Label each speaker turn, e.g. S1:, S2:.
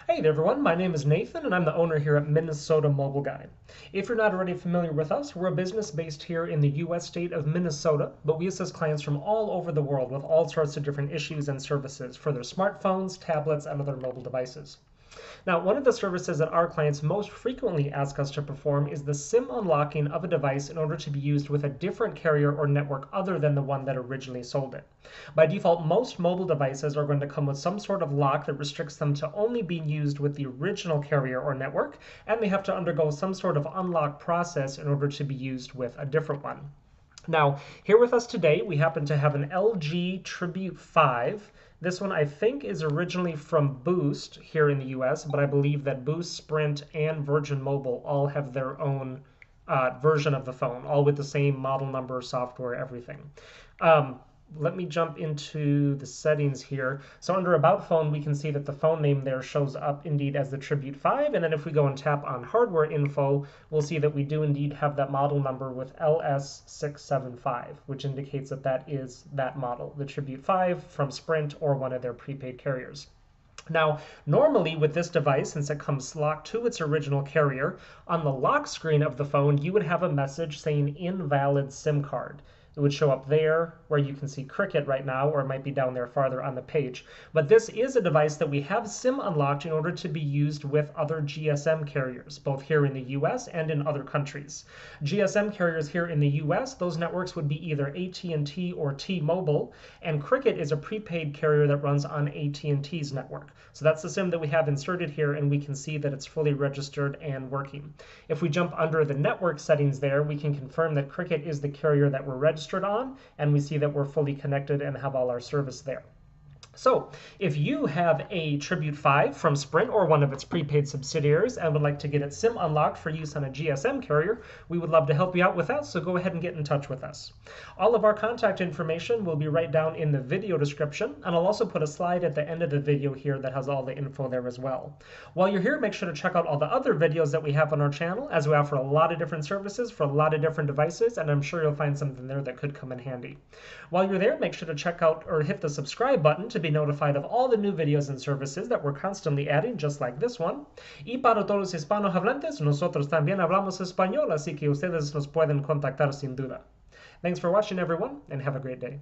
S1: Hey there everyone, my name is Nathan and I'm the owner here at Minnesota Mobile Guy. If you're not already familiar with us, we're a business based here in the US state of Minnesota, but we assist clients from all over the world with all sorts of different issues and services for their smartphones, tablets, and other mobile devices. Now, one of the services that our clients most frequently ask us to perform is the SIM unlocking of a device in order to be used with a different carrier or network other than the one that originally sold it. By default, most mobile devices are going to come with some sort of lock that restricts them to only being used with the original carrier or network, and they have to undergo some sort of unlock process in order to be used with a different one. Now, here with us today, we happen to have an LG Tribute 5. This one I think is originally from Boost here in the US, but I believe that Boost, Sprint, and Virgin Mobile all have their own version of the phone, all with the same model number, software, everything. Let me jump into the settings here. So under About Phone, we can see that the phone name there shows up indeed as the Tribute 5. And then if we go and tap on hardware info, we'll see that we do indeed have that model number with LS675, which indicates that that is that model, the Tribute 5 from Sprint or one of their prepaid carriers. Now, normally with this device, since it comes locked to its original carrier, on the lock screen of the phone, you would have a message saying invalid SIM card. It would show up there where you can see Cricket right now, or it might be down there farther on the page. But this is a device that we have SIM unlocked in order to be used with other GSM carriers, both here in the US and in other countries. GSM carriers here in the US, those networks would be either AT&T or T-Mobile, and Cricket is a prepaid carrier that runs on AT&T's network. So that's the SIM that we have inserted here, and we can see that it's fully registered and working. If we jump under the network settings there, we can confirm that Cricket is the carrier that we're registered on, and we see that we're fully connected and have all our service there. So if you have a Tribute 5 from Sprint or one of its prepaid subsidiaries and would like to get its SIM unlocked for use on a GSM carrier, we would love to help you out with that, so go ahead and get in touch with us. All of our contact information will be right down in the video description, and I'll also put a slide at the end of the video here that has all the info there as well. While you're here, make sure to check out all the other videos that we have on our channel, as we offer a lot of different services for a lot of different devices, and I'm sure you'll find something there that could come in handy. While you're there, make sure to check out or hit the subscribe button to be notified of all the new videos and services that we're constantly adding, just like this one. Y para todos los hispanohablantes, nosotros también hablamos español, así que ustedes nos pueden contactar sin duda. Thanks for watching, everyone, and have a great day.